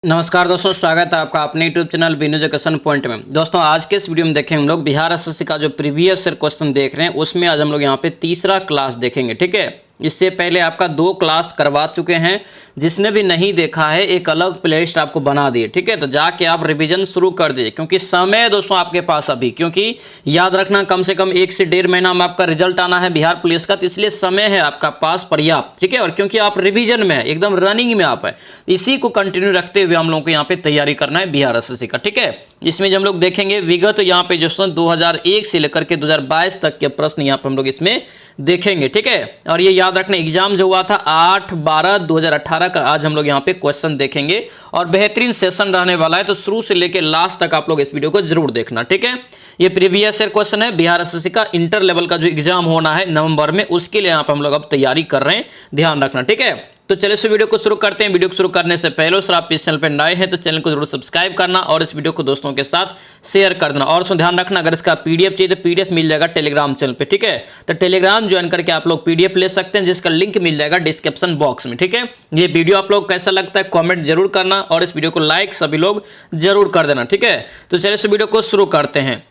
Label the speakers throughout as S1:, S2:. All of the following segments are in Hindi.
S1: नमस्कार दोस्तों, स्वागत है आपका अपने YouTube channel Binu education point में। दोस्तों आज के इस वीडियो में देखेंगे हम लोग बिहार एसएससी का जो प्रीवियस ईयर क्वेश्चन देख रहे हैं उसमें आज हम लोग यहाँ पे तीसरा क्लास देखेंगे। ठीक है, इससे पहले आपका 2 क्लास करवा चुके हैं। जिसने भी नहीं देखा है एक अलग प्लेलिस्ट आपको बना दिए। ठीक है, तो जाके आप रिवीजन शुरू कर दीजिए क्योंकि समय है दोस्तों आपके पास अभी, क्योंकि याद रखना कम से कम 1 से 1.5 महीना में आपका रिजल्ट आना है बिहार पुलिस का, तो इसलिए समय है आपका पास पर्याप्त। ठीक है, और क्योंकि आप रिवीजन में है, एकदम रनिंग में आप है, इसी को कंटिन्यू रखते हुए हम लोग को यहाँ पे तैयारी करना है बिहार एसएससी का। ठीक है, इसमें हम लोग देखेंगे विगत यहाँ पे जो 2001 से लेकर के 2022 तक के प्रश्न यहाँ पे हम लोग इसमें देखेंगे। ठीक है, और ये याद रखना एग्जाम जो हुआ था 8/12/2018 का आज हम लोग यहाँ पे क्वेश्चन देखेंगे और बेहतरीन सेशन रहने वाला है, तो शुरू से लेकर लास्ट तक आप लोग इस वीडियो को जरूर देखना। ठीक है, ये प्रीवियस ईयर क्वेश्चन है बिहार एसएससी का इंटर लेवल का जो एग्जाम होना है नवंबर में, उसके लिए यहाँ पे हम लोग अब तैयारी कर रहे हैं, ध्यान रखना। ठीक है, तो चलिए इस वीडियो को शुरू करते हैं। वीडियो को शुरू करने से पहले सर आप इस चैनल पर नए हैं तो चैनल को जरूर सब्सक्राइब करना और इस वीडियो को दोस्तों के साथ शेयर कर देना। और ध्यान रखना अगर इसका पीडीएफ चाहिए तो पीडीएफ मिल जाएगा टेलीग्राम चैनल पे। ठीक है, तो टेलीग्राम ज्वाइन करके आप लोग पीडीएफ ले सकते हैं जिसका लिंक मिल जाएगा डिस्क्रिप्शन बॉक्स में। ठीक है, ये वीडियो आप लोग कैसा लगता है कॉमेंट जरूर करना और इस वीडियो को लाइक सभी लोग जरूर कर देना। ठीक है, तो चलिए इस वीडियो को शुरू करते हैं।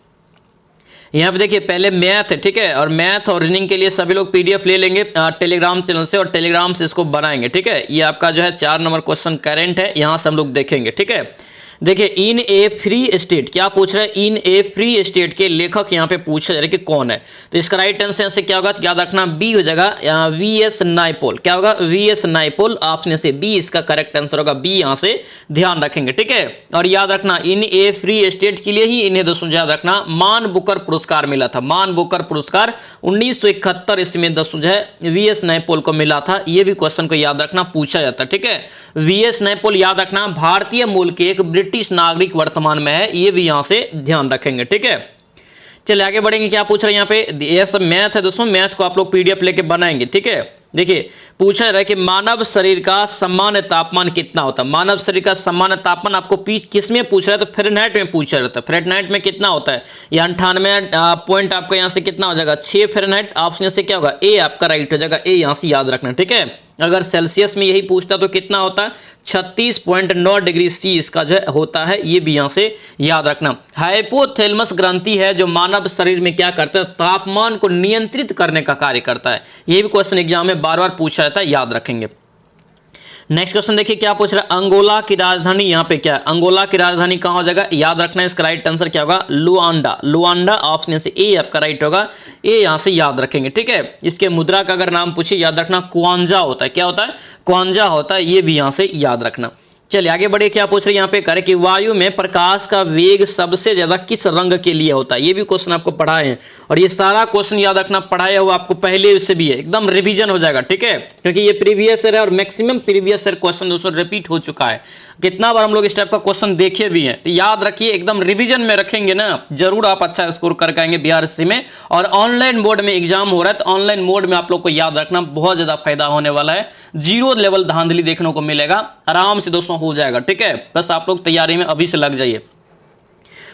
S1: यहाँ पे देखिए पहले मैथ है। ठीक है, और मैथ और रीजनिंग के लिए सभी लोग पीडीएफ ले लेंगे टेलीग्राम चैनल से और टेलीग्राम से इसको बनाएंगे। ठीक है, ये आपका जो है 4 नंबर क्वेश्चन करेंट है, यहाँ से हम लोग देखेंगे। ठीक है, देखिए इन ए फ्री स्टेट क्या पूछ रहा है, इन ए फ्री स्टेट के लेखक यहाँ पे पूछा जा रहा है कि कौन है, तो इसका राइट आंसर से क्या होगा, तो याद रखना बी हो जाएगा वीएस नायपॉल। क्या होगा, वीएस नायपॉल, ऑप्शन से बी इसका करेक्ट आंसर होगा, बी यहाँ से ध्यान रखेंगे। ठीक है, और याद रखना इन ए फ्री स्टेट के लिए ही इन्हें दोस्तों याद रखना मान बुकर पुरस्कार मिला था। मान बुकर पुरस्कार 1971 इसमें दोस्तों जो है वीएस नायपॉल को मिला था। ये भी क्वेश्चन को याद रखना पूछा जाता है। ठीक है, वीएस नायपॉल याद रखना भारतीय मूल के एक ब्रिटिश नागरिक वर्तमान में है, ये भी यहां से ध्यान रखेंगे। ठीक है, चलिए आगे बढ़ेंगे। क्या पूछ रहे हैं यहाँ पे, ये सब मैथ है दोस्तों, मैथ को आप लोग पीडीएफ लेके बनाएंगे। ठीक है, देखिए पूछा जा रहा है कि मानव शरीर का सामान्य तापमान कितना होता है। मानव शरीर का सामान्य तापमान आपको किस में पूछ रहा है, तो फ़ारेनहाइट में पूछा जाता है। फ़ारेनहाइट में कितना होता है, ये 98 पॉइंट आपका यहाँ से कितना हो जाएगा, 6 फ़ारेनहाइट। ऑप्शन से क्या होगा, ए आपका राइट हो जाएगा, ए यहाँ से याद रखना। ठीक है, अगर सेल्सियस में यही पूछता तो कितना होता है, 36.9 डिग्री सी इसका जो होता है, ये भी यहाँ से याद रखना। हाइपोथैलेमस ग्रंथि है जो मानव शरीर में क्या करता है, तापमान को नियंत्रित करने का कार्य करता है। ये भी क्वेश्चन एग्जाम में बार बार पूछा जाता है, याद रखेंगे। नेक्स्ट क्वेश्चन देखिए क्या पूछ रहा है, अंगोला की राजधानी यहाँ पे क्या है, अंगोला की राजधानी कहाँ हो जाएगा, याद रखना है इसका राइट आंसर क्या होगा, लुआंडा। लुआंडा ऑप्शन से ए आपका राइट होगा, ए यहाँ से याद रखेंगे। ठीक है, इसके मुद्रा का अगर नाम पूछे याद रखना क्वांजा होता है। क्या होता है, क्वांजा होता है, ये भी यहाँ से याद रखना। चलिए आगे बढ़े। क्या पूछ रहे हैं यहाँ पे, करे कि वायु में प्रकाश का वेग सबसे ज्यादा किस रंग के लिए होता है। ये भी क्वेश्चन आपको पढ़ाए हैं और ये सारा क्वेश्चन याद रखना पढ़ाया हुआ आपको पहले से भी है, एकदम रिवीजन हो जाएगा। ठीक है, क्योंकि ये प्रीवियस ईयर है और मैक्सिमम प्रीवियस ईयर क्वेश्चन दोस्तों रिपीट हो चुका है। कितना बार हम लोग इस टाइप का क्वेश्चन देखे भी हैं, तो याद रखिए एकदम रिवीजन में रखेंगे ना, जरूर आप अच्छा स्कोर कर आएंगे बिहार एसएससी में। और ऑनलाइन मोड में एग्जाम हो रहा है तो ऑनलाइन मोड में आप लोग को याद रखना बहुत ज्यादा फायदा होने वाला है। 0 लेवल धांधली देखने को मिलेगा, आराम से दोस्तों हो जाएगा। ठीक है, बस आप लोग तैयारी में अभी से लग जाइए।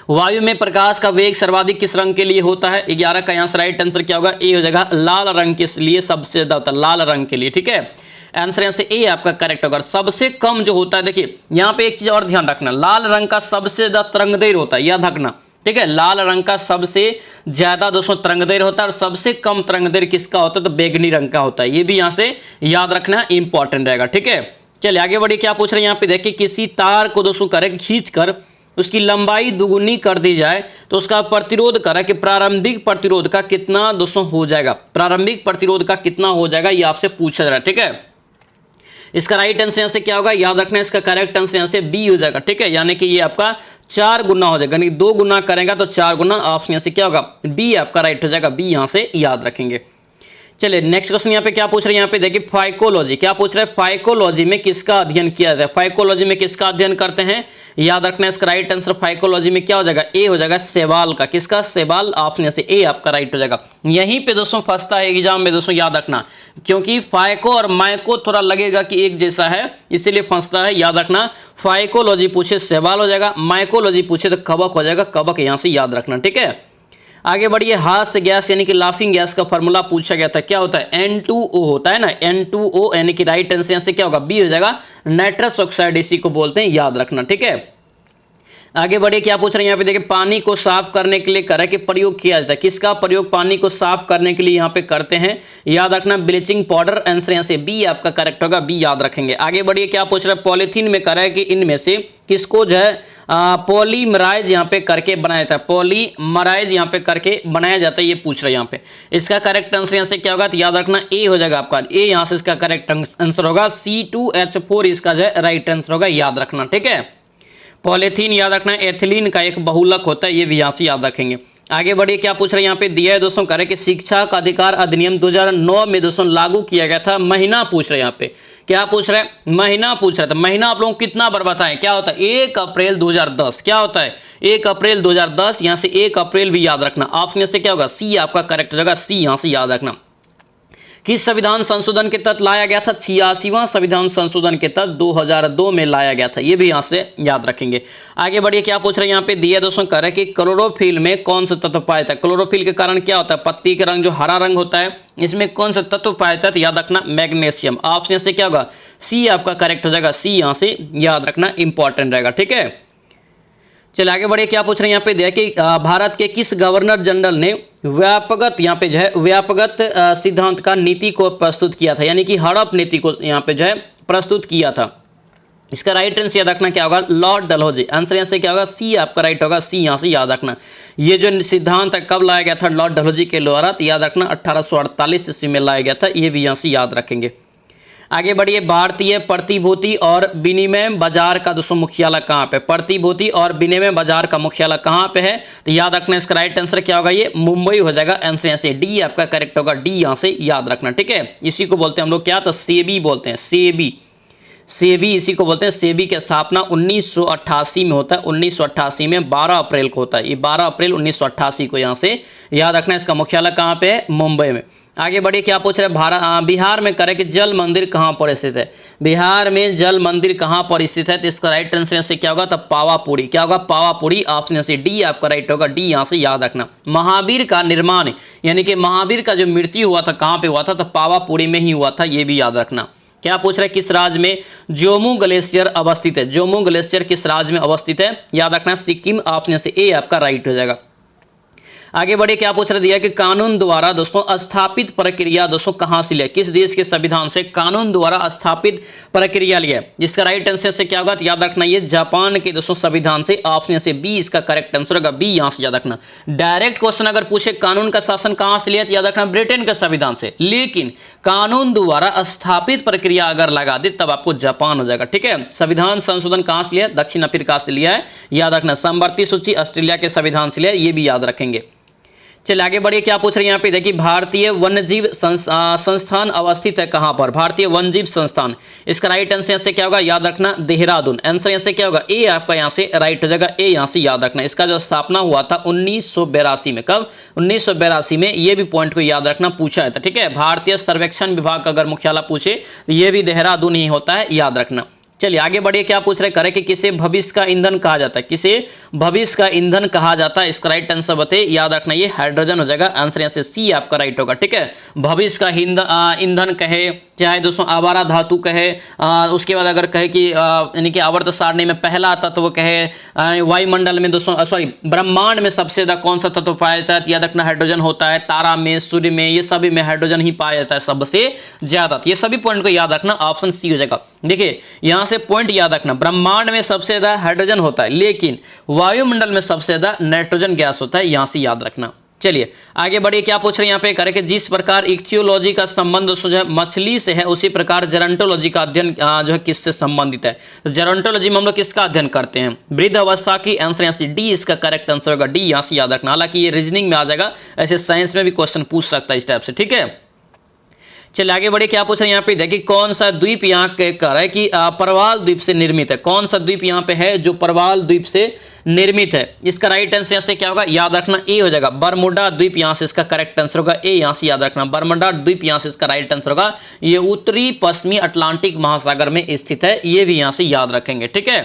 S1: वायु में प्रकाश का वेग सर्वाधिक किस रंग के लिए होता है, 11 का यहाँ से राइट आंसर क्या होगा, ए हो जाएगा लाल रंग के लिए सबसे ज्यादा होता है, लाल रंग के लिए। ठीक है, आंसर यहाँ से ए आपका करेक्ट होगा। सबसे कम जो होता है, देखिए यहाँ पे एक चीज और ध्यान रखना, लाल रंग का सबसे ज्यादा तरंगदैर्घ्य होता है, याद रखना। ठीक है, लाल रंग का सबसे ज्यादा दोस्तों तरंगदैर्घ्य होता है और सबसे कम तरंगदैर्घ्य किसका होता है, तो बैगनी रंग का होता है। ये भी यहाँ से याद रखना इंपॉर्टेंट रहेगा। ठीक है, चलिए आगे बढ़िए। क्या पूछ रहे हैं यहाँ पे, देखिए किसी तार को दोस्तों करे खींच कर उसकी लंबाई दुगुनी कर दी जाए तो उसका प्रतिरोध करा कि प्रारंभिक प्रतिरोध का कितना दोस्तों हो जाएगा, प्रारंभिक प्रतिरोध का कितना हो जाएगा, ये आपसे पूछा जा रहा है। ठीक है, इसका राइट आंसर यहाँ से क्या होगा, याद रखना इसका करेक्ट आंसर यहाँ से बी हो जाएगा। ठीक है, यानी कि ये आपका 4 गुना हो जाएगा, यानी 2 गुना करेंगे तो 4 गुना, ऑप्शन यहाँ से क्या होगा, बी आपका राइट हो जाएगा, बी यहाँ से याद रखेंगे। चलिए नेक्स्ट क्वेश्चन यहाँ पे क्या पूछ रहे हैं, यहाँ पे देखिए फाइकोलॉजी। क्या पूछ रहे हैं, फाइकोलॉजी में किसका अध्ययन किया जाता है, फाइकोलॉजी में किसका अध्ययन करते हैं, याद रखना इसका राइट आंसर फाइकोलॉजी में क्या हो जाएगा, ए हो जाएगा सेवाल का। किसका, सेवाल, ऑप्शन से ए आपका राइट हो जाएगा। यहीं पे दोस्तों फंसता है एग्जाम में दोस्तों, याद रखना, क्योंकि फाइको और माइको थोड़ा लगेगा कि एक जैसा है, इसीलिए फंसता है। याद रखना फाइकोलॉजी पूछे सेवाल हो जाएगा, माइकोलॉजी पूछे तो कवक हो जाएगा, कवक यहाँ से याद रखना। ठीक है, आगे बढ़िए, हास्य गैस यानी कि लाफिंग गैस का फॉर्मूला पूछा गया था, क्या होता है? N2O होता है ना, N2O यानी कि राइट आंसर से क्या होगा? बी हो जाएगा, नाइट्रस ऑक्साइड, इसी को बोलते हैं, याद रखना। ठीक है, आगे बढ़िए, क्या पूछ रहे हैं यहाँ पे? देखिए, पानी को साफ करने के लिए करें कि प्रयोग किया जाता है, किसका प्रयोग पानी को साफ करने के लिए यहाँ पे करते हैं? याद रखना, ब्लीचिंग पाउडर। आंसर यहाँ से बी आपका करेक्ट होगा, बी याद रखेंगे। आगे बढ़िए, क्या पूछ रहे हैं? पॉलीथीन में करें कि इनमें से किसको जो है पॉलीमराइज यहाँ पे करके बनाया जाता है, पॉलीमराइज यहाँ पे करके बनाया जाता है, ये पूछ रहे हैं यहाँ पे। इसका करेक्ट आंसर यहाँ से क्या होगा? तो याद रखना ए हो जाएगा आपका, ए यहाँ से इसका करेक्ट आंसर होगा। C2H4 इसका जो है राइट आंसर होगा, याद रखना। ठीक है, पॉलीथीन याद रखना, एथिलीन का एक बहुलक होता है, ये भी यहाँ से याद रखेंगे। आगे बढ़िए, क्या पूछ रहे हैं यहाँ पे? दिया है दोस्तों, करें कि शिक्षा का अधिकार अधिनियम 2009 में दोस्तों लागू किया गया था। महीना पूछ रहे हैं यहाँ पे, क्या पूछ रहे हैं? महीना पूछ रहे थे। महीना आप लोगों को कितना बार बताएं, क्या होता है? 1 अप्रैल 2010। क्या होता है? 1 अप्रैल 2010, यहाँ से 1 अप्रैल भी याद रखना। ऑप्शन से क्या होगा? सी आपका करेक्ट हो जाएगा, सी यहाँ से याद रखना। किस संविधान संशोधन के तहत लाया गया था? 86वां संविधान संशोधन के तहत 2002 में लाया गया था, ये भी यहाँ से याद रखेंगे। आगे बढ़िए, क्या पूछ रहे हैं यहाँ पे? दिया दोस्तों, कह रहे कि क्लोरोफिल में कौन सा तत्व पाया जाता है? क्लोरोफिल के कारण क्या होता है? पत्ती का रंग जो हरा रंग होता है, इसमें कौन सा तत्व पाया जाता है? याद रखना, मैग्नीशियम। ऑप्शन से क्या होगा? सी आपका करेक्ट हो जाएगा, सी यहाँ से याद रखना, इंपॉर्टेंट रहेगा। ठीक है, चलिए आगे बढ़िए, क्या पूछ रहे हैं यहाँ पे? देखिए, भारत के किस गवर्नर जनरल ने व्यापकगत यहाँ पे जो है व्यापकगत सिद्धांत का नीति को प्रस्तुत किया था, यानी कि हड़प नीति को यहाँ पे जो है प्रस्तुत किया था? इसका राइट आंसर याद रखना क्या होगा? लॉर्ड डलहौजी। आंसर यहाँ से क्या होगा? सी आपका राइट होगा, सी यहाँ से याद रखना। ये जो सिद्धांत है कब लाया गया था? लॉर्ड डलहौजी के द्वारा, तो याद रखना 1848 ईस्वी में लाया गया था, ये भी यहाँ से याद रखेंगे। आगे बढ़िए, भारतीय प्रतिभूति और विनिमय बाजार का दोस्तों मुख्यालय कहाँ पे? प्रतिभूति और विनिमय बाजार का मुख्यालय कहाँ पे है? तो याद रखना, इसका राइट आंसर क्या होगा? ये मुंबई हो जाएगा। आंसर यहाँ से डी आपका करेक्ट होगा, डी यहाँ से याद रखना। ठीक है, इसी को बोलते हैं हम लोग क्या? तो सेबी बोलते हैं, सेबी, सेबी इसी को बोलते हैं। सेबी की स्थापना 1988 में होता है, 1988 में 12 अप्रैल को होता है, ये 12 अप्रैल 1988 को यहाँ से याद रखना। इसका मुख्यालय कहाँ पे है? मुंबई में। आगे बढ़िए, क्या पूछ रहे हैं? बिहार में करें कि जल मंदिर कहाँ पर स्थित है? बिहार में जल मंदिर कहाँ पर स्थित है? तो इसका राइट आंसर से क्या होगा? तो पावापुरी। क्या होगा? पावापुरी। ऑप्शन से डी आपका राइट होगा, डी यहाँ से याद रखना। महावीर का निर्माण यानी कि महावीर का जो मृत्यु हुआ था कहाँ पे हुआ था? तो पावापुरी में ही हुआ था, ये भी याद रखना। क्या पूछ रहे हैं? किस राज्य में जोमू ग्लेशियर अवस्थित है? जोमू ग्लेशियर किस राज्य में अवस्थित है? याद रखना, सिक्किम। ऑप्शन से ए आपका राइट हो जाएगा। आगे बढ़े, क्या पूछ रहे दिया कि कानून द्वारा दोस्तों स्थापित प्रक्रिया दोस्तों कहां से लिया? किस देश के संविधान से कानून द्वारा स्थापित प्रक्रिया लिया? जिसका राइट आंसर से क्या होगा? याद रखना, ये जापान के दोस्तों संविधान से। ऑप्शन से बी इसका करेक्ट आंसर होगा, बी यहां से याद रखना। डायरेक्ट क्वेश्चन अगर पूछे कानून का शासन कहां से लिया, तो याद रखना ब्रिटेन के संविधान से। लेकिन कानून द्वारा स्थापित प्रक्रिया अगर लगा दे तब आपको जापान हो जाएगा। ठीक है, संविधान संशोधन कहां से लिया? दक्षिण अफ्रीका से लिया है, याद रखना। समवर्ती सूची ऑस्ट्रेलिया के संविधान से लिया, ये भी याद रखेंगे। चलिए आगे बढ़िए, क्या पूछ रहे हैं यहाँ पे? देखिए, भारतीय वन्यजीव संस्थान अवस्थित है कहाँ पर? भारतीय वन्यजीव संस्थान, इसका राइट आंसर से क्या होगा? याद रखना, देहरादून। आंसर यहाँ से क्या होगा? ए आपका यहाँ से राइट हो जाएगा, ए यहाँ से याद रखना। इसका जो स्थापना हुआ था 1982 में। कब? 1982 में। ये भी पॉइंट को याद रखना, पूछा है था। ठीक है, भारतीय सर्वेक्षण विभाग का अगर मुख्यालय पूछे तो ये भी देहरादून ही होता है, याद रखना। चलिए आगे बढ़िए, क्या पूछ रहे करें कि किसे भविष्य का ईंधन कहा जाता है? किसे भविष्य का ईंधन कहा जाता है? इसका राइट आंसर बताइए, याद रखना, ये हाइड्रोजन हो जाएगा। आंसर यहाँ से सी आपका राइट होगा। ठीक है, भविष्य का ईंधन कहे, चाहे दोस्तों आवारा धातु कहे, उसके बाद अगर कहे कि यानी कि आवर्त सारणी में पहला तत्व कहे, वायुमंडल में दोस्तों सॉरी ब्रह्मांड में सबसे ज्यादा कौन सा तत्व पाया जाता है? याद रखना, हाइड्रोजन होता है। तारा में, सूर्य में, ये सभी में हाइड्रोजन ही पाया जाता है सबसे ज्यादा। ये सभी पॉइंट को याद रखना, ऑप्शन सी हो जाएगा। देखिए यहाँ से पॉइंट याद रखना, ब्रह्मांड में सबसे ज्यादा हाइड्रोजन होता है, लेकिन वायुमंडल में सबसे ज्यादा नाइट्रोजन गैस होता है, यहाँ से याद रखना। चलिए आगे बढ़िए, क्या पूछ रहे हैं यहाँ पे करें कि जिस प्रकार इक्थियोलॉजी का संबंध जो है मछली से है, उसी प्रकार जेरोंटोलॉजी का अध्ययन जो है किससे संबंधित है? तो जेरोंटोलॉजी में हम लोग किसका अध्ययन करते हैं? वृद्ध अवस्था की। आंसर यहाँ से डी इसका करेक्ट आंसर होगा, डी यहाँ से याद रखना। हालांकि ये रीजनिंग में आ जाएगा, ऐसे साइंस में भी क्वेश्चन पूछ सकता है इस टाइप से। ठीक है, चलिए आगे बढ़े, क्या पूछ रहे हैं यहाँ पे? देखिए, कौन सा द्वीप यहाँ कह रहा है कि परवाल द्वीप से निर्मित है? कौन सा द्वीप यहाँ पे है जो परवाल द्वीप से निर्मित है? इसका राइट आंसर से क्या होगा? याद रखना, ए हो जाएगा, बरमुडा द्वीप यहाँ से इसका करेक्ट आंसर होगा, ए यहाँ से याद रखना, बरमुडा द्वीप यहाँ से इसका राइट आंसर होगा। ये उत्तरी पश्चिमी अटलांटिक महासागर में स्थित है, ये भी यहाँ से याद रखेंगे। ठीक है,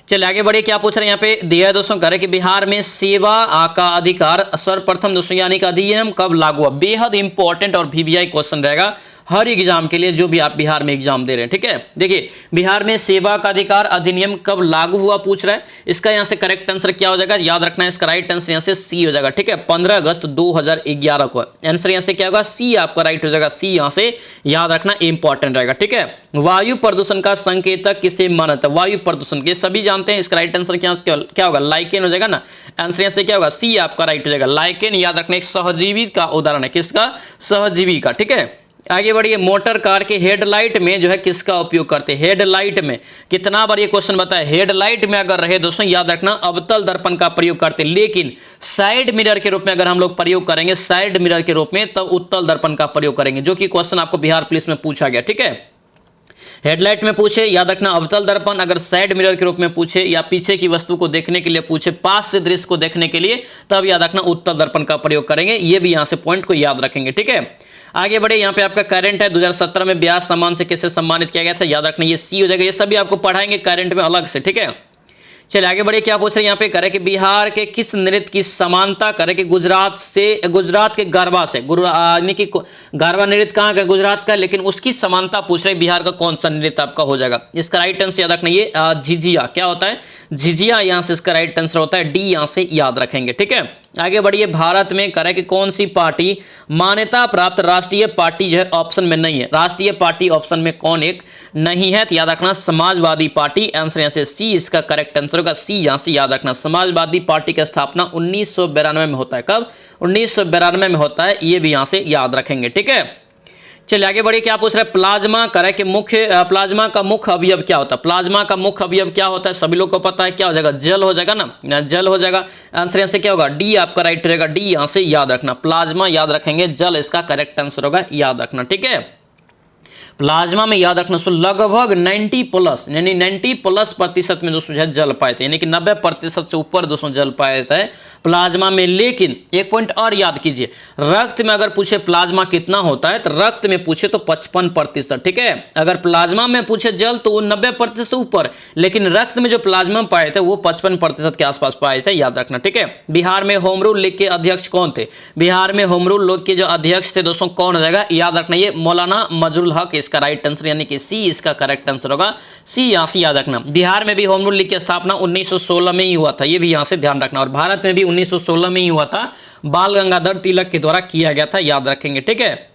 S1: चलिए आगे बढ़िए, क्या पूछ रहे हैं यहाँ पे दिया है दोस्तों, कह रहे कि बिहार में सेवा का अधिकार सर्वप्रथम दोस्तों यानी कि अधिनियम कब लागू हुआ। बेहद इंपॉर्टेंट और वीवीआई क्वेश्चन रहेगा हर एग्जाम के लिए जो भी आप बिहार में एग्जाम दे रहे हैं। ठीक है, देखिए बिहार में सेवा का अधिकार अधिनियम कब लागू हुआ पूछ रहा है। इसका यहाँ से करेक्ट आंसर क्या हो जाएगा, याद रखना है, इसका राइट आंसर यहाँ से सी हो जाएगा। ठीक है, 15 अगस्त 2011 को आंसर यहाँ से क्या होगा, सी आपका राइट हो जाएगा। सी यहाँ से याद रखना इंपॉर्टेंट रहेगा। ठीक है, वायु प्रदूषण का संकेतक किसे माना था, वायु प्रदूषण के सभी जानते हैं, इसका राइट आंसर क्या होगा, लाइकेन हो जाएगा ना। आंसर यहाँ से क्या होगा, सी आपका राइट हो जाएगा। लाइकेन याद रखना एक सहजीवी का उदाहरण है, किसका, सहजीवी का। ठीक है, आगे बढ़िए, मोटर कार के हेडलाइट में जो है किसका उपयोग करते हैं, हेडलाइट में कितना बार ये क्वेश्चन बताया, हेडलाइट में अगर रहे दोस्तों याद रखना अवतल दर्पण का प्रयोग करते हैं, लेकिन साइड मिरर के रूप में अगर हम लोग प्रयोग करेंगे, साइड मिरर के रूप में, तब उत्तल दर्पण का प्रयोग करेंगे, जो कि क्वेश्चन आपको बिहार पुलिस में पूछा गया। ठीक है, हेडलाइट में पूछे याद रखना अवतल दर्पण, अगर साइड मिरर के रूप में पूछे या पीछे की वस्तु को देखने के लिए पूछे, पास से दृश्य को देखने के लिए, तब याद रखना उत्तल दर्पण का प्रयोग करेंगे। ये भी यहां से पॉइंट को याद रखेंगे। ठीक है, आगे बढ़े, यहाँ पे आपका करंट है 2017 में ब्याज सम्मान से किसे सम्मानित किया गया था, याद रखना ये सी हो जाएगा। ये सभी आपको पढ़ाएंगे करंट में अलग से। ठीक है, चलिए आगे बढ़े, क्या पूछ रहे हैं यहाँ पे, करे कि बिहार के किस नृत्य की समानता, करे कि गुजरात के गरबा से, यानी कि गरबा नृत्य कहाँ का, गुजरात का, लेकिन उसकी समानता पूछ रहे बिहार का कौन सा नृत्य आपका हो जाएगा। इसका राइट आंसर याद रखना ये झिझिया, क्या होता है, झिझिया, यहाँ से इसका राइट आंसर होता है डी, यहाँ से याद रखेंगे। ठीक है, आगे बढ़िए, भारत में करे कि कौन सी पार्टी मान्यता प्राप्त राष्ट्रीय पार्टी जो है ऑप्शन में नहीं है, राष्ट्रीय पार्टी ऑप्शन में कौन एक नहीं है, तो याद रखना समाजवादी पार्टी। आंसर यहाँ से सी इसका करेक्ट आंसर होगा, सी यहाँ से याद रखना। समाजवादी पार्टी की स्थापना 1992 में होता है, कब, 1992 में होता है, ये भी यहाँ से याद रखेंगे। ठीक है, चलिए आगे बढ़िए, क्या पूछ रहा है, प्लाज्मा करे कि प्लाज्मा का मुख्य अवयव क्या होता है, प्लाज्मा का मुख्य अवयव क्या होता है, सभी लोग को पता है, क्या हो जाएगा, जल हो जाएगा ना, जल हो जाएगा। आंसर यहाँ से क्या होगा, डी आपका राइट रहेगा, डी यहाँ से याद रखना, प्लाज्मा याद रखेंगे, जल इसका करेक्ट आंसर होगा, याद रखना। ठीक है, प्लाज्मा में याद रखना लगभग 90 प्लस यानी 90+ % में दोस्तों जल पाए थे, यानी कि 90% से ऊपर दोस्तों जल पाए थे प्लाज्मा में। लेकिन एक पॉइंट और याद कीजिए, रक्त में अगर पूछे प्लाज्मा कितना होता है, तो रक्त में पूछे तो 55%। ठीक है, अगर प्लाज्मा में पूछे जल तो 90% से ऊपर, लेकिन रक्त में जो प्लाज्मा पाए थे वो 55% के आसपास पाए थे, याद रखना। ठीक है, बिहार में होम रूल लीग के अध्यक्ष कौन थे, बिहार में होम रूल लीग के जो अध्यक्ष थे दोस्तों कौन हो जाएगा, याद रखना ये मौलाना मजरुल हक इसका राइट आंसर, यानी कि सी इसका करेक्ट आंसर होगा, सी यहाँ से याद रखना। बिहार में भी होम रूल लीग की स्थापना 1916 में ही हुआ था, ये भी यहाँ से ध्यान रखना, और भारत में भी 1916 में ही हुआ था, बाल गंगाधर तिलक के द्वारा किया गया था, याद रखेंगे। ठीक है,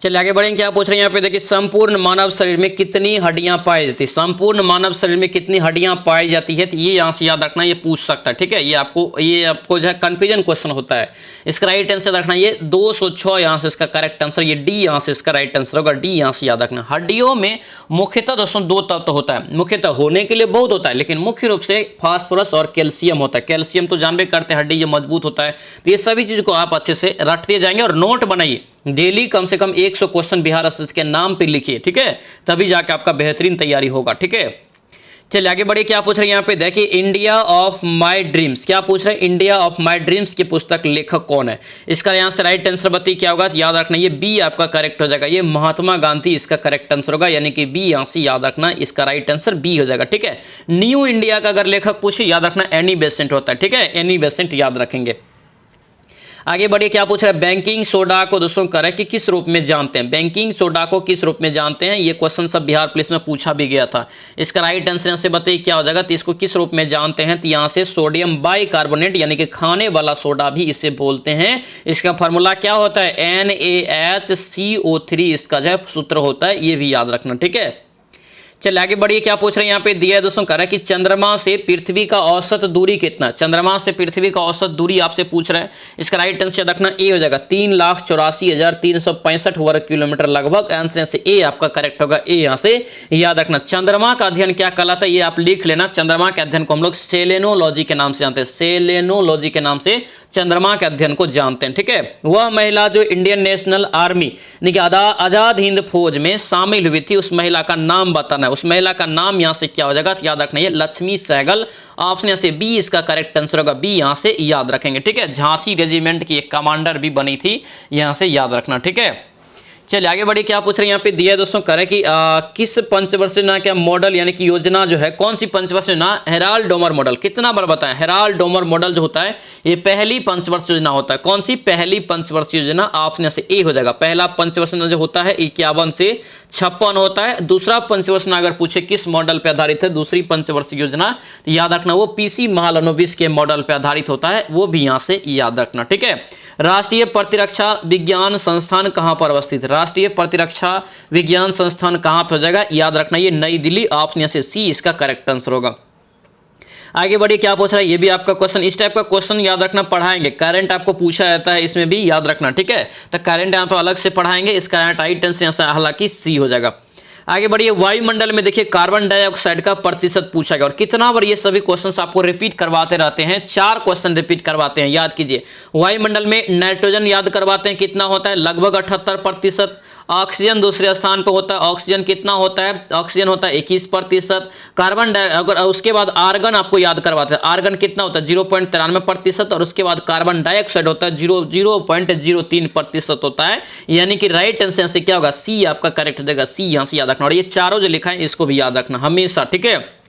S1: चलिए आगे बढ़ेंगे, क्या पूछ रहे हैं यहाँ पे, देखिए संपूर्ण मानव शरीर में कितनी हड्डियां पाई जाती है, संपूर्ण मानव शरीर में कितनी हड्डियां पाई जाती है, तो ये यहाँ से याद रखना, ये पूछ सकता है। ठीक है, ये आपको जो है कंफ्यूजन क्वेश्चन होता है। इसका राइट आंसर रखना ये 206, यहाँ से इसका करेक्ट आंसर, ये डी यहाँ से इसका राइट आंसर होगा, डी यहाँ से याद रखना। हड्डियों में मुख्यतः दोस्तों 2 तत्व होता है, मुख्यतः होने के लिए बहुत होता है, लेकिन मुख्य रूप से फास्फोरस और कैल्शियम होता है। कैल्शियम तो जानबे करते हैं हड्डी जो मजबूत होता है, तो ये सभी चीज को आप अच्छे से रटते जाएंगे और नोट बनाइए, डेली कम से कम 100 क्वेश्चन बिहार एसएससी के नाम पे लिखिए। ठीक है, तभी जाके आपका बेहतरीन तैयारी होगा। ठीक है, चलिए आगे बढ़िए, क्या पूछ रहे हैं यहाँ पे, देखिए इंडिया ऑफ माय ड्रीम्स, क्या पूछ रहे हैं, इंडिया ऑफ माय ड्रीम्स की पुस्तक लेखक कौन है, इसका यहाँ से राइट आंसर बताइए क्या होगा, तो याद रखना ये बी आपका करेक्ट हो जाएगा, ये महात्मा गांधी इसका करेक्ट आंसर होगा, यानी कि बी यहाँ से याद रखना, इसका राइट आंसर बी हो जाएगा। ठीक है, न्यू इंडिया का अगर लेखक पूछे याद रखना एनी बेसेंट होता है। ठीक है, एनी बेसेंट याद रखेंगे। आगे बढ़िए, क्या पूछ रहा है, बैंकिंग सोडा को दोस्तों करे कि किस रूप में जानते हैं, बैंकिंग सोडा को किस रूप में जानते हैं, ये क्वेश्चन सब बिहार पुलिस में पूछा भी गया था। इसका राइट आंसर यहाँ से बताइए क्या हो जाएगा, तो इसको किस रूप में जानते हैं, तो यहाँ से सोडियम बाइकार्बोनेट यानी कि खाने वाला सोडा भी इसे बोलते हैं। इसका फार्मूला क्या होता है, NaHCO3 इसका जो है सूत्र होता है, ये भी याद रखना। ठीक है, चलिए आगे बढ़िए, क्या पूछ रहे हैं यहाँ पे, दिया है दोस्तों, कह रहा है कि चंद्रमा से पृथ्वी का औसत दूरी कितना, चंद्रमा से पृथ्वी का औसत दूरी आपसे पूछ रहा है। इसका राइट आंसर रखना ए हो जाएगा, 3,84,365 वर्ग किलोमीटर लगभग। आंसर से ए आपका करेक्ट होगा, ए यहाँ से याद रखना। चंद्रमा का अध्ययन क्या कहलाता है, ये आप लिख लेना। चंद्रमा के अध्ययन को हम लोग सेलेनोलॉजी के नाम से जानते हैं, सेलेनोलॉजी के नाम से चंद्रमा के अध्ययन को जानते हैं। ठीक है, वह महिला जो इंडियन नेशनल आर्मी यानी कि आजाद हिंद फौज में शामिल हुई थी, उस महिला का नाम बताना है। उस महिला का नाम यहाँ से क्या हो जाएगा, याद रखना ये लक्ष्मी सहगल। ऑप्शन यहाँ से बी इसका करेक्ट आंसर होगा, बी यहाँ से याद रखेंगे। ठीक है, झांसी रेजिमेंट की एक कमांडर भी बनी थी, यहाँ से याद रखना। ठीक है, चलिए आगे बढ़िए, क्या पूछ रहे हैं यहाँ पे दिया है दोस्तों, करें कि किस पंचवर्षीय योजना का मॉडल यानी कि योजना जो है, कौन सी पंचवर्षीय योजना, हेराल्ड डोमर मॉडल। कितना बार बताएं, हेराल्ड डोमर मॉडल जो होता है ये पहली पंचवर्षीय योजना होता है। कौन सी पहली पंचवर्षीय योजना, ऑप्शन से ए हो जाएगा। पहला पंचवर्षीय योजना जो होता है 51 से 56 होता है। दूसरा पंचवर्षीय योजना अगर पूछे किस मॉडल पर आधारित है, दूसरी पंचवर्षीय योजना, तो याद रखना वो पीसी महालनोबिस के मॉडल पर आधारित होता है, वो भी यहाँ से याद रखना, ठीक है। राष्ट्रीय प्रतिरक्षा विज्ञान संस्थान कहां पर अवस्थित है, राष्ट्रीय प्रतिरक्षा विज्ञान संस्थान कहां पर हो जाएगा, याद रखना ये नई दिल्ली, ऑप्शन से सी इसका करेक्ट आंसर होगा। आगे बढ़िए, क्या पूछ रहा है, ये भी आपका क्वेश्चन, इस टाइप का क्वेश्चन याद रखना पढ़ाएंगे, करंट आपको पूछा जाता है इसमें भी याद रखना, ठीक है। तो करंट यहाँ पर अलग से पढ़ाएंगे, इसका राइट आंसर हालांकि सी हो जाएगा। आगे बढ़िए, वायुमंडल में देखिए कार्बन डाइऑक्साइड का प्रतिशत पूछा गया, और कितना बार ये सभी क्वेश्चंस आपको रिपीट करवाते रहते हैं, 4 क्वेश्चन रिपीट करवाते हैं, याद कीजिए। वायुमंडल में नाइट्रोजन याद करवाते हैं, कितना होता है, लगभग 78%। ऑक्सीजन दूसरे स्थान पर होता है, ऑक्सीजन कितना होता है, ऑक्सीजन होता है 21%। कार्बन अगर उसके बाद आर्गन आपको याद करवाते हैं, आर्गन कितना होता है 0.93%, और उसके बाद कार्बन डाइऑक्साइड होता है 0.03% होता है, यानी कि राइट आंसर से क्या होगा, सी आपका करेक्ट हो जाएगा, सी यहाँ से याद रखना। और ये चारों जो लिखा है इसको भी याद रखना हमेशा, ठीक है।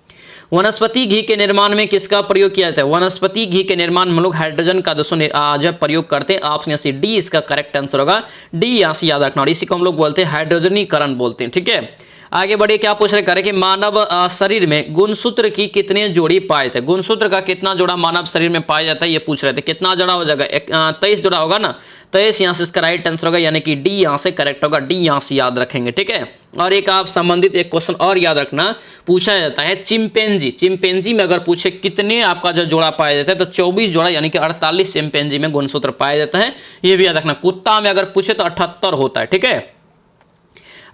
S1: वनस्पति घी के निर्माण में किसका प्रयोग किया जाता है, वनस्पति घी के निर्माण में लोग हाइड्रोजन का दोस्तों जो प्रयोग करते हैं, ऑप्शन से डी इसका करेक्ट आंसर होगा, डी यहाँ से याद रखना। और इसी को हम लोग बोलते हैं हाइड्रोजनीकरण बोलते हैं, ठीक है। आगे बढ़िए, क्या पूछ रहे करें कि मानव शरीर में गुणसूत्र की कितने जोड़ी पाए थे, गुणसूत्र का कितना जोड़ा मानव शरीर में पाया जाता है, ये पूछ रहे थे। कितना जोड़ा हो जाएगा, 23 जोड़ा होगा ना, 23 यहाँ से इसका राइट आंसर होगा, यानी कि डी यहाँ से करेक्ट होगा, डी यहाँ से याद रखेंगे, ठीक है। और एक आप संबंधित एक क्वेश्चन और याद रखना, पूछा जाता है चिंपैंजी, चिंपैंजी में अगर पूछे कितने आपका जो जोड़ा पाया जाता है, तो 24 जोड़ा यानी कि 48 चिंपैंजी में गुणसूत्र पाया जाता है, ये भी याद रखना। कुत्ता में अगर पूछे तो 78 होता है, ठीक है।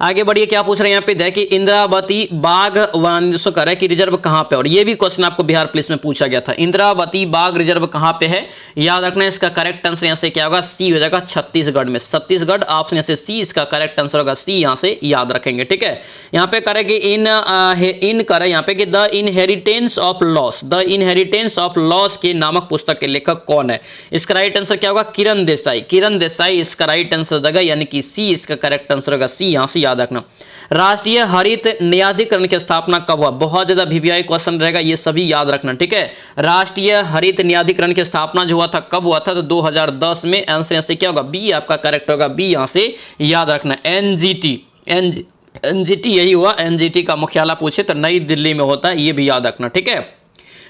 S1: आगे बढ़िए, क्या पूछ रहे हैं यहाँ पे देखिए, इंद्रावती बाघ वन करे कि रिजर्व कहाँ पे, और ये भी क्वेश्चन आपको बिहार पुलिस में पूछा गया था, इंद्रावती बाघ रिजर्व कहाँ पे है, याद रखना। इसका करेक्ट आंसर यहाँ से क्या होगा, सी हो जाएगा, छत्तीसगढ़ में, छत्तीसगढ़, ऑप्शन से सी इसका करेक्ट आंसर होगा, सी यहाँ से याद रखेंगे, ठीक है। यहाँ पे करे कि इन करे यहाँ पे कि the inheritance of loss, the inheritance of loss के नामक पुस्तक के लेखक कौन है, इसका राइट आंसर क्या होगा, किरण देसाई, किरण देसाई इसका राइट आंसर देगा, यानी कि सी इसका करेक्ट आंसर होगा, सी यहाँ से याद रखना। राष्ट्रीय हरित न्यायाधिकरण की स्थापना कब हुआ, बहुत ज्यादा वीवीआई क्वेश्चन रहेगा, ये सभी याद रखना, ठीक है। राष्ट्रीय हरित न्यायाधिकरण की स्थापना जो हुआ था कब हुआ था, तो 2010 में, आंसर से क्या होगा, बी आपका करेक्ट होगा, बी यहां से याद रखना। एनजीटी, एनजीटी यही हुआ, एनजीटी का मुख्यालय पूछे तो नई दिल्ली में होता है, ये भी याद रखना, ठीक है।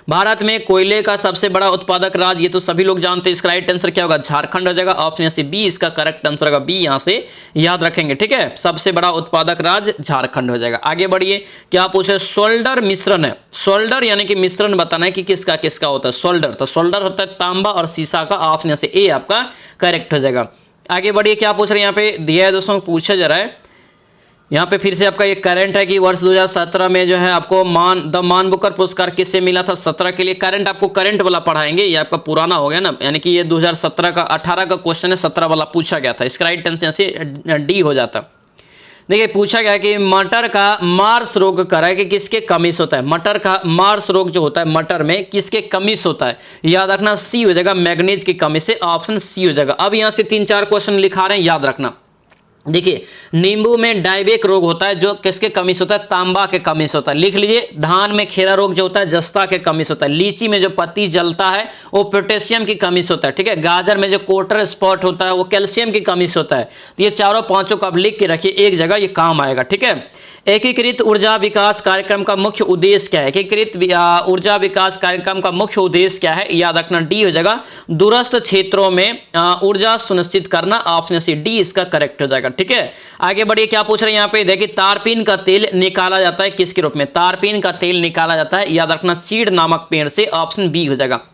S1: भारत में कोयले का सबसे बड़ा उत्पादक राज्य, ये तो सभी लोग जानते हैं, इसका राइट आंसर क्या होगा, झारखंड हो जाएगा, ऑप्शन से बी इसका करेक्ट आंसर होगा, बी यहां से याद रखेंगे, ठीक है। सबसे बड़ा उत्पादक राज्य झारखंड हो जाएगा। आगे बढ़िए, क्या पूछे, सोल्डर मिश्रण है, सोल्डर यानी कि मिश्रण बताना है कि किसका किसका होता है, सोल्डर, तो सोल्डर होता है तांबा और सीसा का, ऑप्शन से ए आपका करेक्ट हो जाएगा। आगे बढ़िए, क्या पूछ रहे हैं यहाँ पे दिया है दोस्तों, पूछा जा रहा है यहाँ पे फिर से आपका ये करंट है कि वर्ष 2017 में जो है आपको द मान बुकर पुरस्कार किससे मिला था, 17 के लिए। करंट आपको करंट वाला पढ़ाएंगे, ये आपका पुराना हो गया ना, यानी कि ये 2017 का 18 का क्वेश्चन है, 17 वाला पूछा गया था, इसका राइट आंसर से डी हो जाता। देखिए पूछा गया कि मटर का मार्स रोग करा कि किसके कमिस होता है, मटर का मार्स रोग जो होता है मटर में किसके कमिस होता है, याद रखना सी हो जाएगा, मैग्नीज की कमी से, ऑप्शन सी हो जाएगा। अब यहाँ से 3-4 क्वेश्चन लिखा रहे हैं, याद रखना। देखिए नींबू में डायबेक रोग होता है, जो किसके कमी से होता है, तांबा के कमी से होता है, लिख लीजिए। धान में खेरा रोग जो होता है जस्ता के कमी से होता है। लीची में जो पत्ती जलता है वो पोटेशियम की कमी से होता है, ठीक है। गाजर में जो कोटर स्पॉट होता है वो कैल्शियम की कमी से होता है। तो ये चारों पांचों को आप लिख के रखिए, एक जगह ये काम आएगा, ठीक है। एकीकृत ऊर्जा विकास कार्यक्रम का मुख्य उद्देश्य क्या है, एकीकृत ऊर्जा विकास कार्यक्रम का मुख्य उद्देश्य क्या है, याद रखना डी हो जाएगा, दूरस्थ क्षेत्रों में ऊर्जा सुनिश्चित करना, ऑप्शन सी डी इसका करेक्ट हो जाएगा, ठीक है। आगे बढ़िए, क्या पूछ रहे हैं यहाँ पे देखिए, तारपीन का तेल निकाला जाता है किसके रूप में, तारपीन का तेल निकाला जाता है, याद रखना चीड़ नामक पेड़ से, ऑप्शन बी हो जाएगा।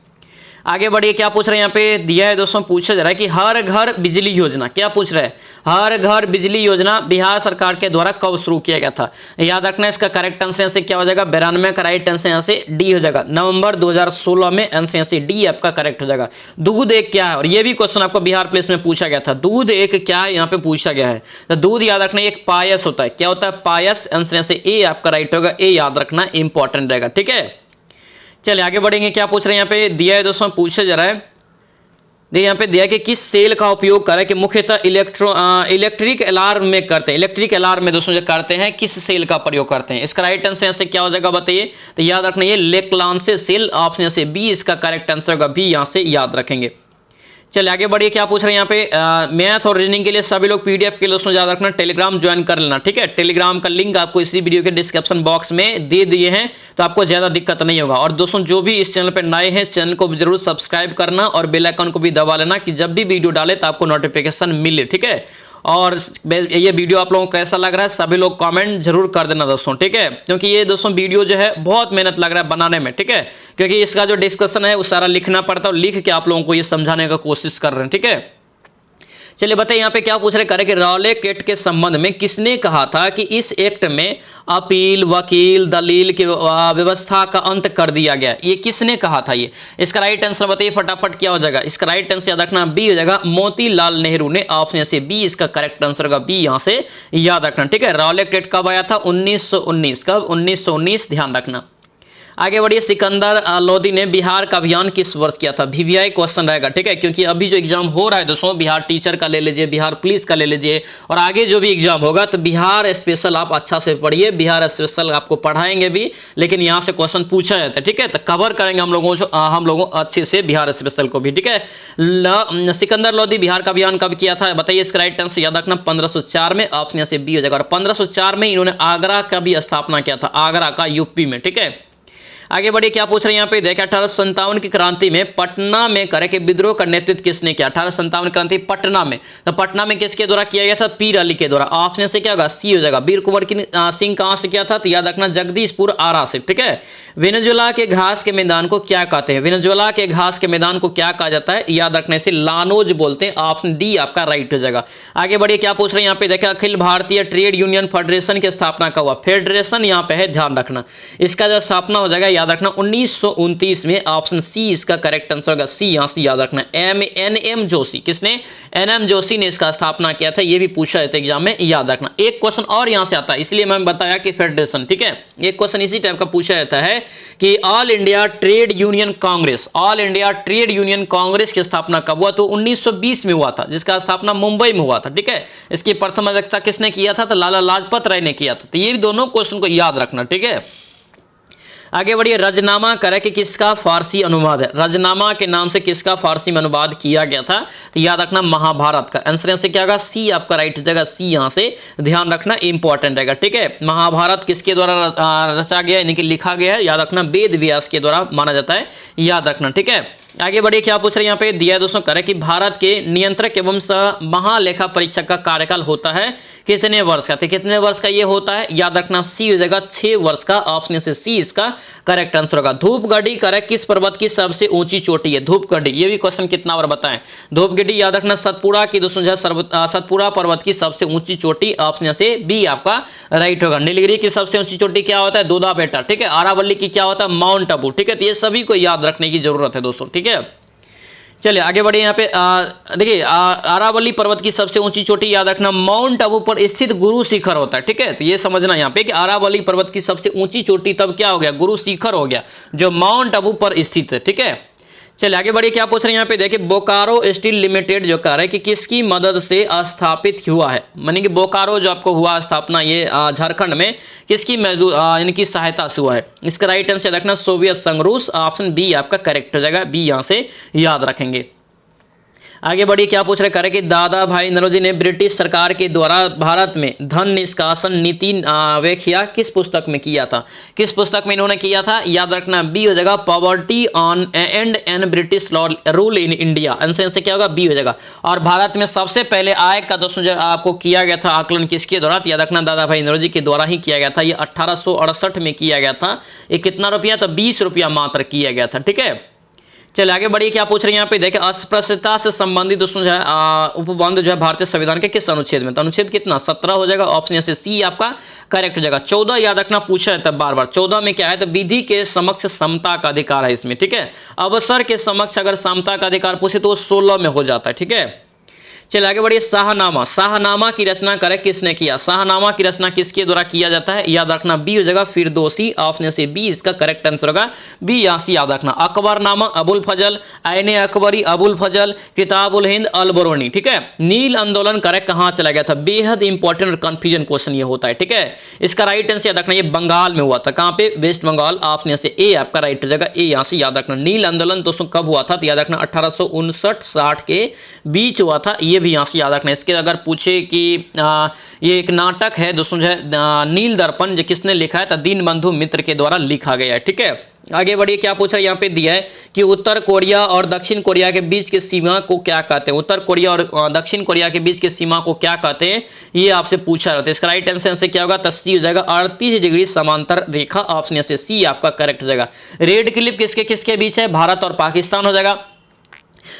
S1: आगे बढ़िए, क्या पूछ रहे हैं यहाँ पे दिया है दोस्तों, पूछा जा रहा है कि हर घर बिजली योजना, क्या पूछ रहे हैं, हर घर बिजली योजना बिहार सरकार के द्वारा कब शुरू किया गया था, याद रखना इसका करेक्ट आंसर से क्या हो जाएगा, 92 का राइट आंसर यहाँ से डी हो जाएगा, नवंबर 2016 में आंसर से डी आपका करेक्ट हो जाएगा। दूध एक क्या है, और ये भी क्वेश्चन आपको बिहार पुलिस में पूछा गया था, दूध एक क्या है यहाँ पे पूछा गया है, तो दूध याद रखना एक पायस होता है, क्या होता है पायस, आंसर से ए आपका राइट होगा, ए याद रखना इंपॉर्टेंट रहेगा, ठीक है। चलिए आगे बढ़ेंगे, क्या पूछ रहे हैं यहाँ पे दिया है दोस्तों, पूछा जा रहा है देखिए यहाँ पे दिया कि किस सेल का उपयोग करें कि मुख्यतः इलेक्ट्रिक अलार्म में करते हैं। इलेक्ट्रिक अलार्म में दोस्तों जो करते हैं किस सेल का प्रयोग करते हैं। इसका राइट आंसर यहाँ से क्या हो जाएगा बताइए। तो याद रखना ये लेक्लांसे सेल, ऑप्शन यहाँ से बी इसका करेक्ट आंसर होगा, बी यहाँ से याद रखेंगे। चलिए आगे बढ़िए, क्या पूछ रहे हैं यहाँ पे मैथ और रीजनिंग के लिए सभी लोग पीडीएफ के लिए दोस्तों याद रखना टेलीग्राम ज्वाइन कर लेना, ठीक है। टेलीग्राम का लिंक आपको इसी वीडियो के डिस्क्रिप्शन बॉक्स में दे दिए हैं, तो आपको ज्यादा दिक्कत नहीं होगा। और दोस्तों जो भी इस चैनल पर नए हैं, चैनल को जरूर सब्सक्राइब करना और बेल आइकन को भी दबा लेना कि जब भी वीडियो डाले तो आपको नोटिफिकेशन मिले, ठीक है। और ये वीडियो आप लोगों को कैसा लग रहा है सभी लोग कमेंट जरूर कर देना दोस्तों, ठीक है। क्योंकि ये दोस्तों वीडियो जो है बहुत मेहनत लग रहा है बनाने में, ठीक है। क्योंकि इसका जो डिस्कशन है वो सारा लिखना पड़ता है और लिख के आप लोगों को ये समझाने का कोशिश कर रहे हैं, ठीक है। चलिए बताइए यहाँ पे क्या पूछ रहे करें कि रॉलेट एक्ट के संबंध में किसने कहा था कि इस एक्ट में अपील, वकील, दलील की व्यवस्था का अंत कर दिया गया। ये किसने कहा था ये। इसका राइट आंसर बताइए फटाफट क्या हो जाएगा। इसका राइट आंसर याद रखना बी हो जाएगा, मोतीलाल नेहरू ने, ऑप्शन से बी इसका करेक्ट आंसर होगा, बी यहाँ से याद रखना, ठीक है। रॉलेट एक्ट कब आया था 1919, कब 1919 ध्यान रखना। आगे बढ़िए, सिकंदर लोदी ने बिहार का अभियान किस वर्ष किया था। वीवीआई क्वेश्चन रहेगा, ठीक है। क्योंकि अभी जो एग्जाम हो रहा है दोस्तों, बिहार टीचर का ले लीजिए, बिहार पुलिस का ले लीजिए, और आगे जो भी एग्जाम होगा तो बिहार स्पेशल आप अच्छा से पढ़िए। बिहार स्पेशल आपको पढ़ाएंगे भी, लेकिन यहाँ से क्वेश्चन पूछा जाता है, ठीक है। तो कवर करेंगे हम लोगों अच्छे से बिहार स्पेशल को भी, ठीक है। सिकंदर लोदी बिहार का अभियान कब किया था बताइए। इसका राइट आंसर याद रखना 1504 में, ऑप्शन से बी हो जाएगा। और 1504 में इन्होंने आगरा का भी स्थापना किया था, आगरा का, यूपी में, ठीक है। आगे बढ़िए, क्या पूछ रहे हैं यहाँ पे देखिए 1857 की क्रांति में पटना में करे के विद्रोह का नेतृत्व किसने किया। 1857 क्रांति पटना में, तो पटना में किसके द्वारा किया गया था, पीर अली के द्वारा। ऑप्शन से क्या होगा, सी हो जाएगा। वीर कुंवर सिंह कहां से किया था, तो याद रखना जगदीशपुर आरा से, ठीक है। वेनेजुएला के घास के मैदान को क्या कहते हैं। वेनेजुएला के घास के मैदान को क्या कहा जाता है, याद रखने से लानोज बोलते हैं, ऑप्शन डी आपका राइट हो जाएगा। आगे बढ़िए, क्या पूछ रहे हैं यहाँ पे देखिए Akhil Bharatiya trade union federation की स्थापना कब हुआ। फेडरेशन यहाँ पे है, ध्यान रखना। इसका जो स्थापना हो जाएगा याद रखना 1929 में, ऑप्शन सी इसका करेक्ट आंसर होगा, सी यहां से याद रखना। एन एम जोशी, किसने, एन एम जोशी ने इसका स्थापना किया था। ये भी पूछा जाता है एग्जाम में, याद रखना। एक क्वेश्चन और यहां से आता है, इसलिए मैंने बताया कि फेडरेशन, ठीक है। एक क्वेश्चन इसी टाइप का पूछा जाता है कि all India trade union Congress, all India trade union Congress की स्थापना कब हुआ, तो 1920 में हुआ था, जिसका स्थापना मुंबई में हुआ था, ठीक है। इसकी प्रथम अध्यक्षता किसने किया था, तो लाला लाजपत राय ने किया था। तो ये दोनों क्वेश्चन को याद रखना, ठीक है। आगे बढ़िए, रजनामा करे कि किसका फारसी अनुवाद है। रजनामा के नाम से किसका फारसी में अनुवाद किया गया था, तो याद रखना महाभारत का। आंसर से क्या होगा, सी आपका राइट हो जाएगा, सी यहां से ध्यान रखना, इंपॉर्टेंट रहेगा, ठीक है। महाभारत किसके द्वारा रचा गया, यानी कि लिखा गया है, याद रखना वेद व्यास के द्वारा माना जाता है, याद रखना, ठीक है। आगे बढ़िए, क्या पूछ रहे हैं यहाँ पे दिया दोस्तों करे कि भारत के नियंत्रक एवं महालेखा परीक्षक का कार्यकाल होता है कितने वर्ष का, तो कितने वर्ष का ये होता है, याद रखना सी हो जाएगा 6 वर्ष का, ऑप्शन से सी इसका करेक्ट आंसर होगा। धूपगढ़ी करेक्ट किस पर्वत की सबसे ऊंची चोटी है। धूपगढ़ी, ये भी क्वेश्चन कितना बार बताएं। धूपगढ़ी याद रखना सतपुड़ा की दोस्तों सतपुड़ा पर्वत की सबसे ऊंची चोटी, ऑप्शन से बी आपका राइट होगा। नीलगिरी की सबसे ऊंची चोटी क्या होता है, दोदा बेटा, ठीक है। आरावली की क्या होता है, माउंट आबू, ठीक है। तो ये सभी को याद रखने की जरूरत है दोस्तों, ठीक है। चलिए आगे बढ़े, यहाँ पे देखिए अरावली पर्वत की सबसे ऊंची चोटी याद रखना माउंट आबू पर स्थित गुरु शिखर होता है, ठीक है। तो ये समझना यहाँ पे कि अरावली पर्वत की सबसे ऊंची चोटी तब क्या हो गया, गुरु शिखर हो गया, जो माउंट आबू पर स्थित है, ठीक है। चलिए आगे बढ़िए, क्या पूछ रहे हैं यहाँ पे देखिए बोकारो स्टील लिमिटेड जो कह रहा है कि किसकी मदद से स्थापित हुआ है। मानी कि बोकारो जो आपको हुआ स्थापना, ये झारखंड में किसकी मजदूर यानी कि सहायता से हुआ है। इसका राइट आंसर रखना सोवियत संघ रूस, ऑप्शन बी आपका करेक्ट हो जाएगा, बी यहाँ से याद रखेंगे। आगे बढ़िए, क्या पूछ रहे करे कि दादा भाई नौरोजी ने ब्रिटिश सरकार के द्वारा भारत में धन निष्कासन नीति व्याख्या किस पुस्तक में किया था। किस पुस्तक में इन्होंने किया था, याद रखना बी हो जाएगा poverty on and an British law rule in India. Answer से क्या होगा, बी हो जाएगा। और भारत में सबसे पहले आय का दोस्तों जो आपको किया गया था आकलन किसके द्वारा, याद रखना दादा भाई नौरोजी के द्वारा ही किया गया था। ये 1868 में किया गया था। ये कितना रुपया, तो 20 रुपया मात्र किया गया था, ठीक है। चलिए आगे बढ़िए, क्या पूछ रहे हैं यहाँ पे देखिए अस्पृश्यता से संबंधित दोस्तों जो है उपबंध जो है भारतीय संविधान के किस अनुच्छेद में, तो अनुच्छेद कितना 17 हो जाएगा, ऑप्शन से सी आपका करेक्ट हो जाएगा। 14 याद रखना पूछा जाता है बार बार। 14 में क्या है, तो विधि के समक्ष समता का अधिकार है इसमें, ठीक है। अवसर के समक्ष अगर समता का अधिकार पूछे तो 16 में हो जाता है, ठीक है। चलिए आगे बढ़िए। शाहनामा, शाहनामा की रचना करे किसने किया? शाहनामा की रचना किसके द्वारा किया जाता है? याद रखना बी हो जाएगा फिरदौसी, ऑप्शन से बी इसका करेक्ट आंसर होगा, बी यहाँ से याद रखना। अकबरनामा अबुल फजल, ऐने अकबरी अबुल फजल, किताबुल हिंद अल बरूनी, ठीक है। नील आंदोलन करेक्ट कहां चला गया था? बेहद इंपॉर्टेंट और कंफ्यूजन क्वेश्चन ये होता है, ठीक है। इसका राइट आंसर याद रखना, ये बंगाल में हुआ था। कहां पे? वेस्ट बंगाल, ऑप्शन से ए आपका राइट हो जाएगा, ए यहां से याद रखना। नील आंदोलन दोस्तों कब हुआ था? तो याद रखना 1859-60 के बीच हुआ था, ये भी यहां से याद रखना। इसके अगर पूछे कि ये एक नाटक है दोस्तों जो है नील दर्पण, जो किसने लिखा है? तो दीनबंधु मित्र के द्वारा लिखा गया है, ठीक है। आगे बढ़िए, क्या पूछ रहा है यहाँ पे दिया है कि उत्तर कोरिया और दक्षिण कोरिया के बीच की सीमा को क्या कहते हैं? उत्तर कोरिया और दक्षिण कोरिया के बीच की सीमा को क्या कहते हैं, ये आपसे पूछा जाता है। इसका राइट आंसर से क्या होगा? तो सी हो जाएगा 38 डिग्री समांतर रेखा, ऑप्शन से सी आपका करेक्ट हो जाएगा। रेड क्लिप किसके किसके बीच है? भारत और पाकिस्तान हो जाएगा।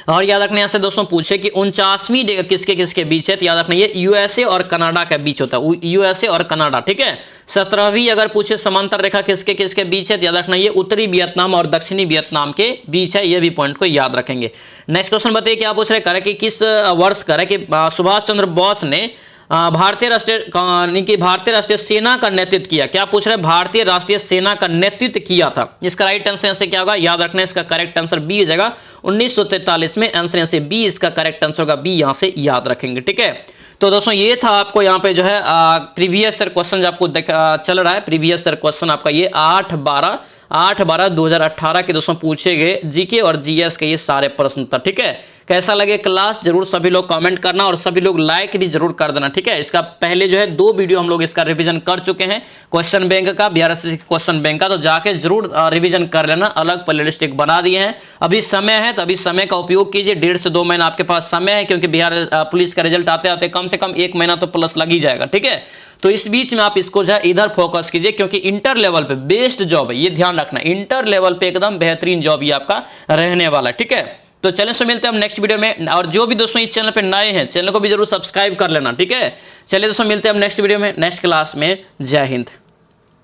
S1: और याद रखना यहाँ से दोस्तों पूछे कि 49वीं जगह किसके किसके बीच है? तो याद रखना ये यूएसए और कनाडा के बीच होता है, यूएसए और कनाडा, ठीक है। 17वीं अगर पूछे समांतर रेखा किसके किसके बीच है? तो याद रखना ये उत्तरी वियतनाम और दक्षिणी वियतनाम के बीच है, ये भी पॉइंट को याद रखेंगे। नेक्स्ट क्वेश्चन बताइए, क्या पूछ रहे करे कि किस वर्ष करे कि सुभाष चंद्र बोस ने भारतीय राष्ट्रीय सेना का नेतृत्व किया? क्या पूछ रहे हैं? भारतीय राष्ट्रीय सेना का नेतृत्व किया था। इसका राइट आंसर से क्या होगा? याद रखना इसका करेक्ट आंसर बी हो जाएगा 1943 में, आंसर से बी इसका करेक्ट आंसर होगा, बी यहां से याद रखेंगे, ठीक है। तो दोस्तों ये था आपको यहाँ पे जो है प्रीवियस ईयर क्वेश्चन आपको चल रहा है। प्रीवियस ईयर क्वेश्चन आपका ये 8/12/2018 के दोस्तों पूछे गए जीके और जीएस के ये सारे प्रश्न था, ठीक है। कैसा लगे क्लास जरूर सभी लोग कमेंट करना और सभी लोग लाइक भी जरूर कर देना, ठीक है। इसका पहले जो है 2 वीडियो हम लोग इसका रिवीजन कर चुके हैं, क्वेश्चन बैंक का, बिहार एसएससी क्वेश्चन बैंक का, तो जाके जरूर रिवीजन कर लेना। अलग प्लेलिस्ट एक बना दिए हैं, अभी समय है तो अभी समय का उपयोग कीजिए। 1.5 से 2 महीना आपके पास समय है, क्योंकि बिहार पुलिस का रिजल्ट आते आते कम से कम 1 महीना तो प्लस लग ही जाएगा, ठीक है। तो इस बीच में आप इसको जो है इधर फोकस कीजिए, क्योंकि इंटर लेवल पे बेस्ट जॉब है, ये ध्यान रखना। इंटर लेवल पे एकदम बेहतरीन जॉब ये आपका रहने वाला है, ठीक है। तो चैनल से मिलते हैं हम नेक्स्ट वीडियो में, और जो भी दोस्तों इस चैनल पे नए हैं चैनल को भी जरूर सब्सक्राइब कर लेना, ठीक है। चलिए दोस्तों मिलते हैं हम नेक्स्ट वीडियो में, नेक्स्ट क्लास में। जय हिंद।